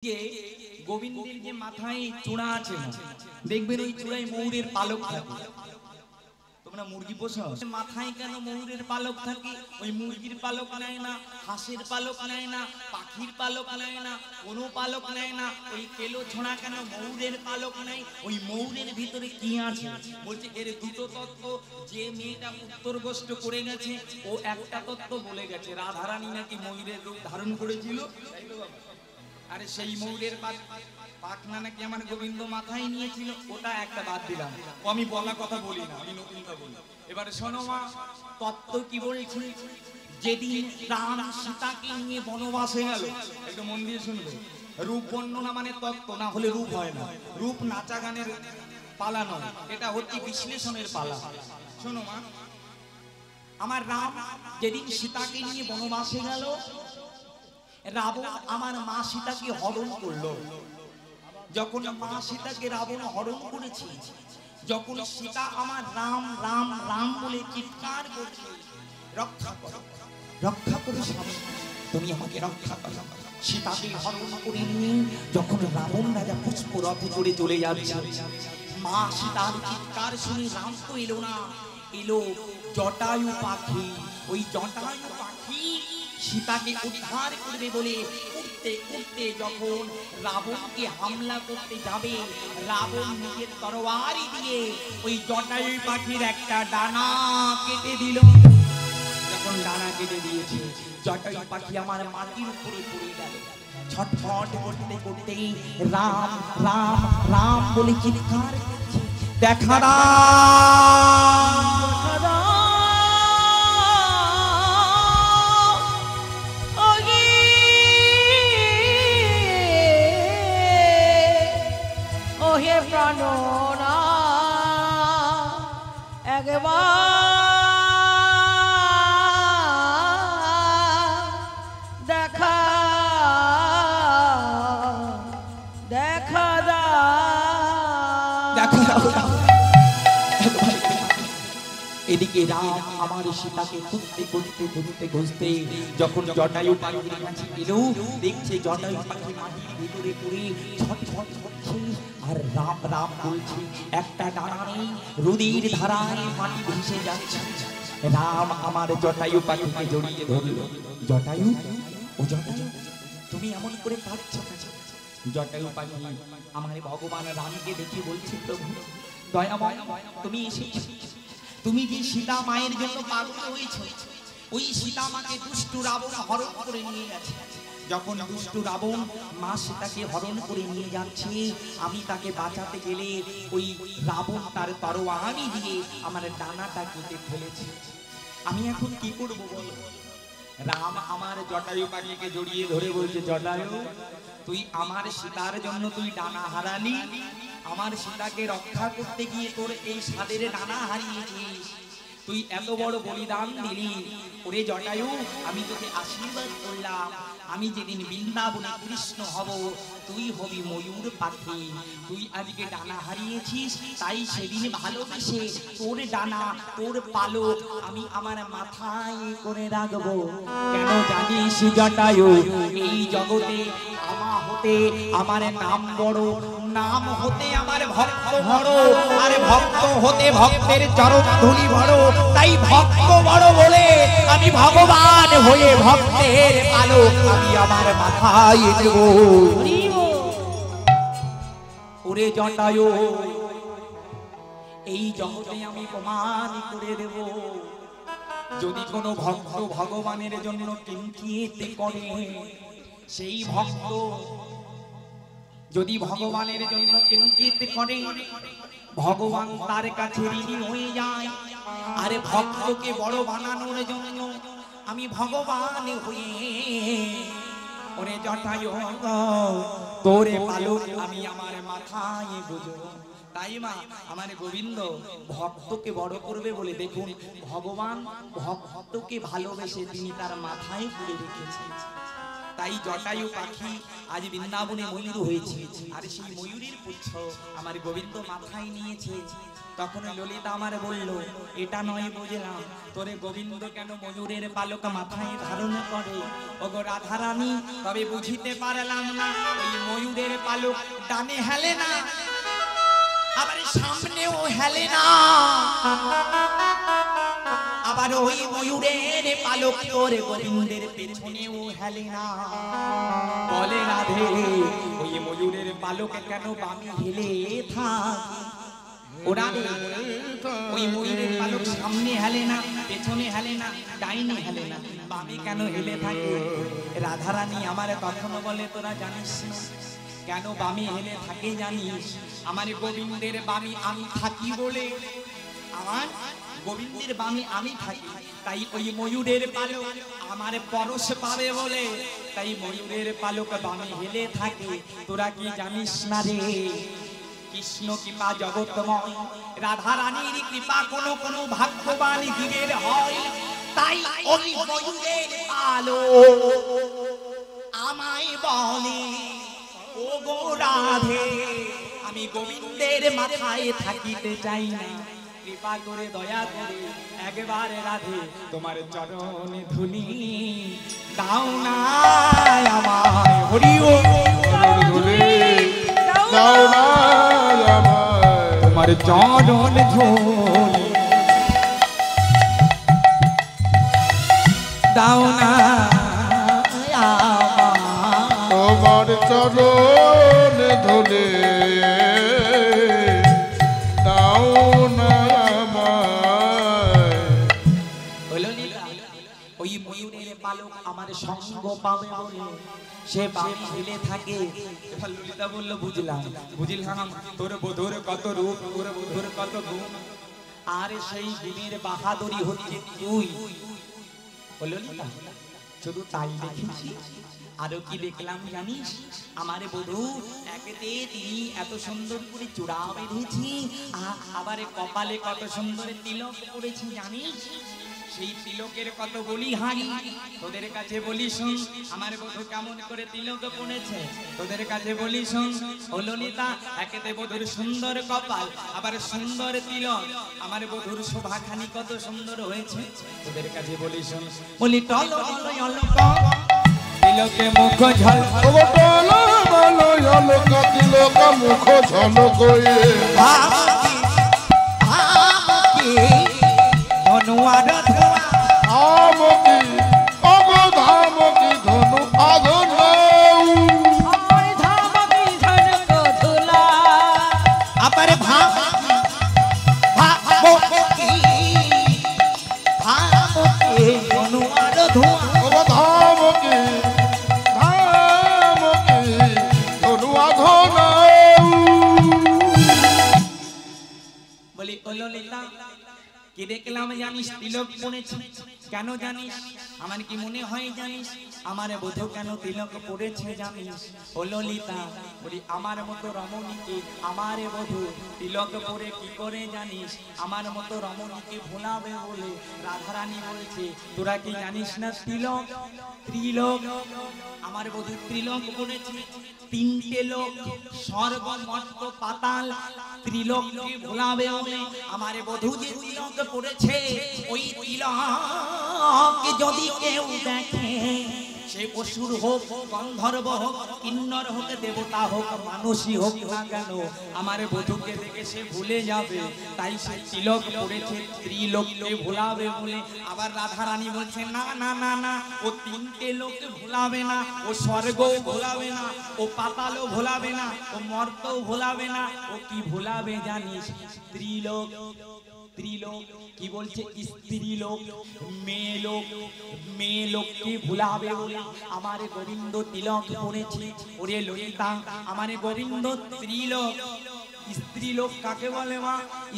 যে গোবিন্দের যে মাথায় চূড়া আছে দেখবেন ওই চূড়ায় ময়ূরের পালক থাকে। তোমরা মুরগি পোষো, মাথায় কেন ময়ূরের পালক থাকে? ওই মুরগির পালক নেয় না, হাঁসের পালক নেয় না, পাখির পালক নেয় না, কোনো পালক নেয় না। ওই কেলো ছোঁড়া কেন ময়ূরের পালক নেয়? ওই ময়ূরের ভিতরে কি আছে বলছে, এর দুটো তত্ত্ব। যে মেয়েটা উত্তরগষ্ট করে গেছে ও একটা তত্ত্ব বলে গেছে, রাধারানী নাকি ময়ূরের রূপ ধারণ করেছিল। আরে সেই ময়ূরের পাখনা নাকি আমার গোবিন্দ মাথায় নিয়েছিল, ওটা একটা বাদ দিলাম। আমি বলা কথা বলি না, আমি নতুনটা বলি। এবারে শোনো মা, তত্ত্ব কি বলছি। যেদিন রাম সীতাকে নিয়ে বনবাসে গেল, একটু মন দিয়ে শুনবে। রূপ বর্ণনা মানে তত্ত্ব, না হলে রূপ হয় না। রূপ নাচা গানের পালা নয়, এটা হচ্ছে বিশ্লেষণের পালা। শোনো মা, আমার রাম যেদিন সীতাকে নিয়ে বনবাসে গেল, রাবণ আমার মা সীতাকে হরণ করলো। যখন মা সীতাকে রাবণ হরণ করেছে, যখন সীতা আমার রাম রাম রাম বলে চিৎকার করছে, রক্ষা করো রক্ষা করো স্বামী, তুমি আমাকে রক্ষা করো। সীতাকে হরণ করে নিয়ে যখন রাবণ রাজা পুষ্পরথে চড়ে চলে যাচ্ছে, মা সীতার চিৎকার শুনে রাম তো এলো না, এলো জটায়ু পাখি। ওই জটায়ু পাখি সীতাকে উদ্ধার করবে বলে উঠতে উঠতে যখন রাবণকে হামলা করতে যাবে, রাবণ নিজের তরবারি দিয়ে ওই জটায়ু পাখির একটা ডানা কেটে দিল। যখন ডানা কেটে দিয়েছে, জটায়ু পাখি আমার মাটির উপরে পড়ে গেল। ছটফট করতে করতে রাম রাম রাম বলে চিৎকার করছে, দেখা এদিকে রাম আমার সীতাকে খুঁজতে খুঁজতে খুঁজতে খুঁজতে যখন জটায়ু পাখির কাছে এলো, দেখছে জটায়ু পাখি মাটির ভিতরে পড়ে ছটফট করছে আর রাম রাম বলছে। একটা ডানা নেই, রুদির ধারায় মাটি ভেসে যাচ্ছে। রাম আমার জটায়ু পাখিকে জড়িয়ে ধরল। জটায়ু, ও জটায়ু, তুমি এমন করে কাঁদছো কেন? জটায়ু পাখি আমার ভগবান রামকে দেখে বলছে, প্রভু দয়াময়, তুমি এসেছো। তুমি যে সীতা মায়ের জন্য পাগল হয়েছো, ওই সীতা মাকে দুষ্টু রাবণ হরণ করে নিয়ে গেছে। যখন দুষ্টু রাবণ মা সীতাকে হরণ করে নিয়ে যাচ্ছে, আমি তাকে বাঁচাতে গেলে ওই রাবণ তার তরবারি দিয়ে আমার ডানাটা কেটে ফেলেছে। আমি এখন কি করব বলো? রাম আমার জটায়ু পাখিকে জড়িয়ে ধরে বলছে, জটায়ু, তুই আমার সীতার জন্য তুই ডানা হারালি, আমার সীতাকে রক্ষা করতে গিয়ে তোর এই সাদের ডানা হারিয়েছিস, তুই এত বড় বলিদান দিলি। ওরে জটায়ু, আমি তোকে আশীর্বাদ করলাম, আমি যেদিন বৃন্দাবনে কৃষ্ণ হব, তুই হবি ময়ূর পাখি। তুই আজকে ডানা হারিয়েছিস, তাই সেদিন ভালোবেসে তোর ডানা, তোর পালক আমি আমার মাথায় করে রাখবো। কেন জানিস জটায়ু, এই জগতে আমা হতে আমার নাম বড়, নাম হতে আমার ভক্ত বড়, আর ভক্ত হতে ভক্তের চরণ ধুলি বড়। তাই ভক্ত বড় বলে আমি ভগবান হয়ে ভক্তের পালক আমি আমার মাথায় দেব। ওরে জটায়ু, এই জগতে আমি প্রমাণ করে দেব, যদি কোনো ভক্ত ভগবানের জন্য কিঞ্চিত করে, সেই ভক্ত যদি ভগবানের জন্য কিঞ্চিত করে, ভগবান তার কাছে ঋণী হয়ে যায়। আরে ভক্তকে বড় বানানোর জন্য আমি ভগবান হয়ে, ওরে জটায়ু, তোরে পালক আমি আমার মাথায় গুজব। তাই মা আমার গোবিন্দ ভক্তকে বড় করবে বলে দেখুন, ভগবান ভক্তকে ভালোবেসে তিনি তার মাথায় পুরে রেখেছেন। তাই জটায়ু পাখি আজ বৃন্দাবনে ময়ূর হয়েছে, আর সেই ময়ূরের পুচ্ছ আমার গোবিন্দ মাথায় নিয়েছে। তখন ললিতা আমার বলল, এটা নয় বুঝলাম, তোরে গোবিন্দ কেন ময়ূরের পালক মাথায় ধারণ করে। ওগো রাধারানী, তবে বুঝিতে পারলাম না, ওই ময়ূরের পালক ডানে হেলে না, আবার সামনেও হেলে না, আবার ওই ময়ূরের পালক তোর গোবিন্দের পেছনেও হেলে না। বলে রাধে, ওই ময়ূরের পালক কেন বামে হেলে থাকে? ওরা ওই ময়ূরের পালক সামনে হেলে না, পেছনে হেলে না, ডাইনে হেলে না, বামে কেন হেলে থাকে? রাধারানী আমার কখনো বলে, তোরা জানিস না কেন বামে হেলে থাকে জানিস? আমার গোবিন্দের বামে আমি থাকি বলে, আমার গোবিন্দের বামে আমি থাকি, তাই ওই ময়ূরের পালক আমার পরশ পাবে বলে, তাই ময়ূরের পালক বামে হেলে থাকে। তোরা কি জানিস না রে? কৃষ্ণ কৃপা জগৎময়, রাধা রানীর কৃপা কোনো কোনো ভাগ্যবান জীবের হয়, তাই ওই ময়ূরের পালক আমায় বলে, ও গো রাধে, আমি গোবিন্দের মাথায় থাকিতে চাই না, কৃপা করে দয়া করে একবার রাধে তোমার চরণে ধুলি দাও না আমায়। হরি ও ধুলি দাও না আমায়, তোমার চরণ ধুলি দাও না আমায়, তোমার চরণ ধুলি দাও না আমায়। ওই ময়ূরের পালক আমার সঙ্গ পাবে বলে সে বামে হেলে থাকে। এবার ললিতা বলল, বুঝলাম বুঝলাম, তোর বধুর কত রূপ, তোর বধুর কত গুণ, আর সেই গুণের বাহাদুরি হচ্ছে তুই। ললিতা, শুধু তাই দেখেছি, আরো কি দেখলাম জানিস? আমার বধূ একেতে তিনি এত সুন্দর করে চূড়া বেঁধেছি, আবার কপালে কত সুন্দর তিলক করেছি জানিস? সেই তিলকের কত বলি হারি, তোদের কাছে বলি শোন, আমার বধূ কেমন করে তিলক পড়েছে, তোদের কাছে বলি শোন। ও ললিতা, একেতে বধূর সুন্দর কপাল, আবার সুন্দর তিলক, আমার বধূর শোভাখানি কত সুন্দর হয়েছে, তোদের কাছে বলি শোন। বলি টল তিলকে মুখ ঝল, তিলক মুখ ঝলক, ধনুয়ার ধোঁয়া, আমকি অবধামকি ধনু আধন, ধামকি ঝনক ধুলা, আবার ভামকি ভামকি ভামকি ধনুয়ার ধোঁয়া, অবধামকি ধামকি ধনু আধন। বলি ও ললিতা, কি দেখলাম জানিস? তিলক পড়েছে কেন জানিস? আমার কি মনে হয় জানিস? আমার বধূ কেন তিলক পড়েছে জানিস? ও ললিতা, বলি আমার মতো রমণীকে আমার বধূ তিলক পরে কি করে জানিস? আমার মতো রমণীকে ভোলাবে বলে রাধারানী বলছে, তোরা কি জানিস না তিলক ত্রিলোক? আমার বধূ তিলক পড়েছে, তিনটে লোক স্বর্গ মর্ত পাতাল ত্রিলোককে ভোলাবে বলে আমার বধূ যে তিলক পড়েছে, ওই তিলক যদি কেউ দেখে, সে অসুর হোক, গন্ধর্ব হোক, কিন্নর হোক, দেবতা হোক, মানুষই হোক না কেন, আমার বধূকে দেখে সে ভুলে যাবে, তাই সে তিলক পড়েছে ত্রিলোককে ভোলাবে বলে। আবার রাধারানী বলছে, না না না না, ও তিনটে লোককে ভোলাবে না, ও স্বর্গও ভোলাবে না, ও পাতালও ভোলাবে না, ও মর্তও ভোলাবে না, ও কি ভোলাবে জানিস? ত্রিলোক। ত্রিলোক কি বলছে? স্ত্রীলোক, মেয়ে লোক, মেয়ে লোককে ভুলাবে বলে আমার গোবিন্দ তিলক পড়েছে। ওরে ললিতা, আমার গোবিন্দ ত্রিলোক। স্ত্রীলোক কাকে বলে মা?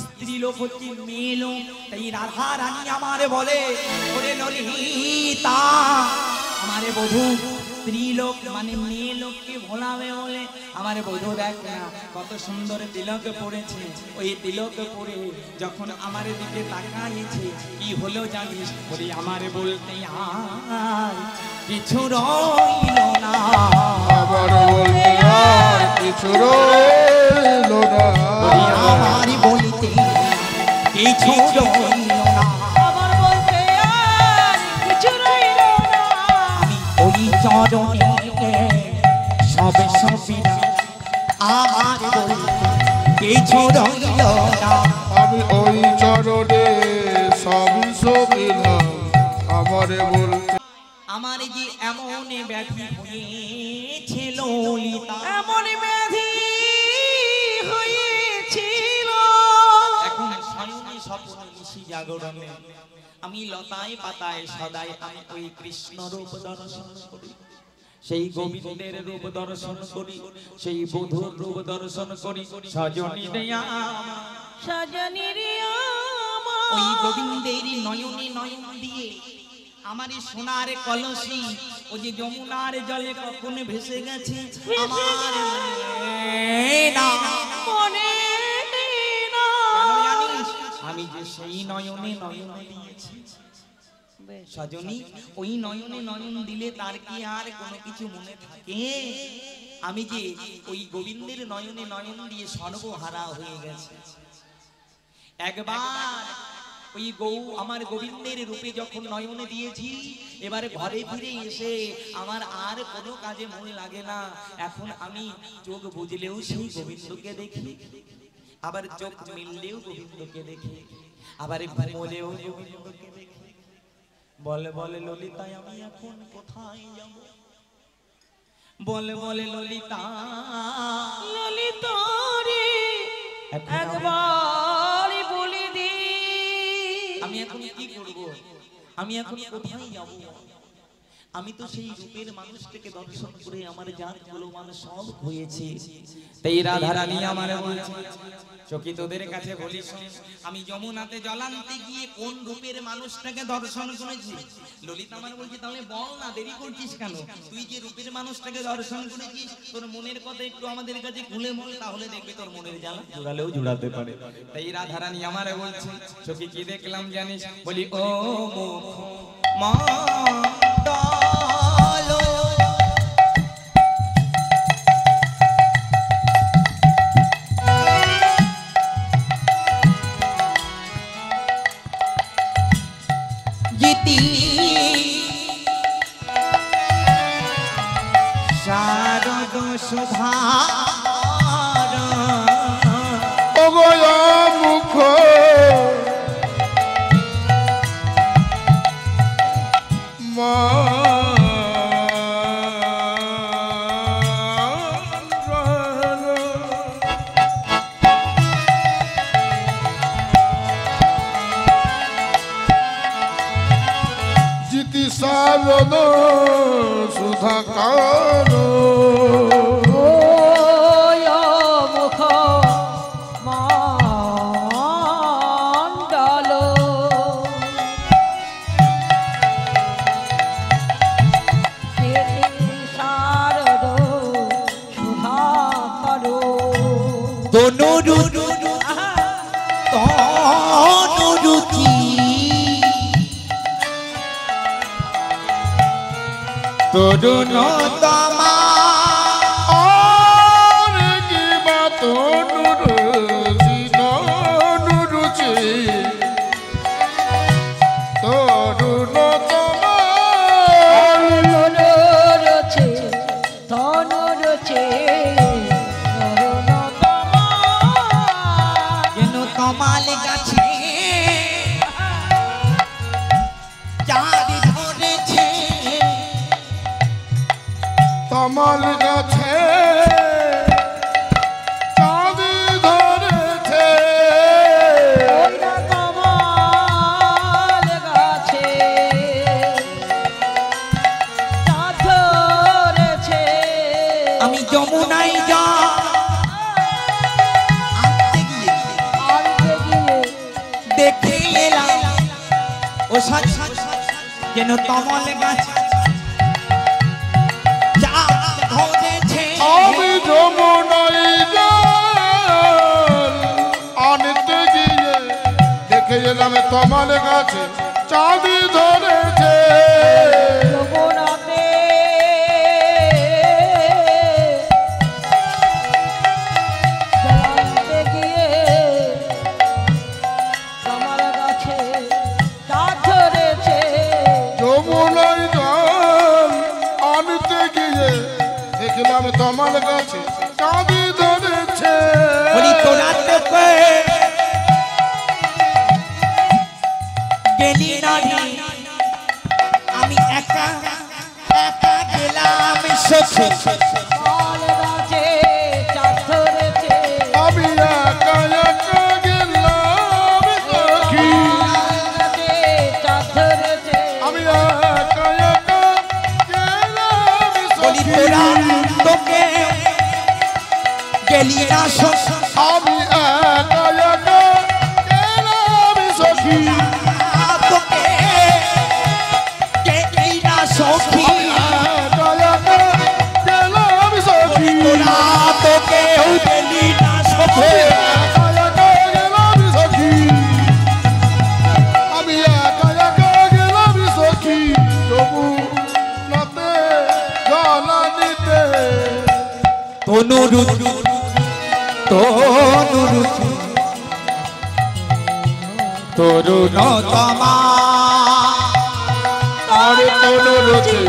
স্ত্রীলোক হচ্ছে মেয়ে লোক, তাই রাধা রানী আমার বলে, ওরে ললিতা, আমারে বধূ স্ত্রীলোক মানে মেয়ে লোককে ভোলাবে বলে আমার বধূ দেখ না কত সুন্দর তিলক পড়েছে। ওই তিলক পরে যখন আমার দিকে তাকাইছে, কি হলো জানিস? বলি আমারে বলতে আর কিছু রইল আবার বলতে আর কিছু রইল না, আমার বলতে কিছু রইল না, আমার বলতে আর কিছু রইল না। আমি ওই চরণে সবে সবিনা, আমার বলতে কিছু রইল না, আমি ওই চরণে সবই সবিলাম, আমার বলতে আমার যে এমন ব্যাধি হয়েছে ললিতা, এমন ব্যাধি হয়েছিল, এখন শয়নে স্বপ্নে নিশি জাগরণে আমি লতায় পাতায় সদাই আমি ওই কৃষ্ণ রূপ দর্শন করি, সেই গোবিন্দের রূপ দর্শন করি, সেই বধুর রূপ দর্শন করি, সজনী দেয়া সজনী রে ওই আমার, গোবিন্দের নয়নে নয়ন দিয়ে আমার এই সোনার কলসি ও যে যমুনার জলে কখন ভেসে গেছে আমার মনে না। মনে না। কেন জানিস? আমি যে সেই নয়নে নয়ন দিয়েছি সজনী, ওই নয়নে নয়ন দিলে তার কি আর কোনো কিছু মনে থাকে? আমি যে ওই গোবিন্দের নয়নে নয়ন দিয়ে সর্বহারা হয়ে গেছে। একবার ওই আমার গোবিন্দের রূপে যখন নয়নে দিয়েছি, এবারে ঘরে ফিরে এসে আমার আর কোনো কাজে মন লাগে না। এখন আমি চোখ বুঝলেও সেই গোবিন্দকে দেখি, আবার চোখ মিললেও গোবিন্দকে দেখি, আবার ঘুমলেও গোবিন্দকে দেখি। বলে বলে ললিতায় আমি এখন কোথায় যাব? বলে বলে ললিতা, ললিতা রে এখন একবার বলি দি, আমি এখন কি করব? আমি এখন কোথায় যাব? আমি তো সেই রূপের মানুষটাকে দর্শন করে আমার জাতগুলো মানুষ সব হয়েছে। তাই রাধা রানী আমার বলছে, চকি তোদের কাছে বলিস, আমি যমুনাতে জলান্তে গিয়ে কোন রূপের মানুষটাকে দর্শন করেছি? ললিতা আমার বলছে, তাহলে বল না, দেরি করছিস কেন? তুই যে রূপের মানুষটাকে দর্শন করেছিস, তোর মনের কথা একটু আমাদের কাছে খুলে বল, তাহলে দেখবি তোর মনের জ্বালা জোড়ালেও জোড়াতে পারে। তাই রাধা রানী আমার বলছে, চকি কি দেখলাম জানিস? বলি ও মুখ মা শারদ সুধার অগয় মুখ মা জিতি শারদ সুধাকার মুখ মণ্ডল শারদ সুধাকর, তনুরুচি তরুণ তমা কমাল গাছে চাঁদ ধরেছে, তমাল গাছে চাঁদ ধরেছে, কমাল গাছে চাঁদ ধরেছে। আমি যমুনায় যা দেখে এলাম ও সাজ যেন তমল গাছ ধরেছে। আমি যমুনায় জল আনতে গিয়ে দেখে এলাম তমাল গাছে চাঁদ ধরেছে, যমুনাতে কাঁদি ধরেছে বলি তোরা তো গেলি না রে, আমি একা একা গেলাম সখী। মাল রাজে চাঁদ ধরেছে, আমি একা একা গেলাম সখী মাল রাজে চাঁদ ধরেছে, আমি একা একা গেলাম বলি সখী তোরা তোকে গেলি না সখী, আমি একা একা গেলাম সখী তোকে গেলি না সখী, একা একা গেলাম সখী তোরা তোকে গেলি না সখী। একা একা গেলাম সখী আমি একা একা গেলাম সখী তবু নাতে জানা নিতে তনুরুচি তনুরুচি তরুণতমা আর তনু রচে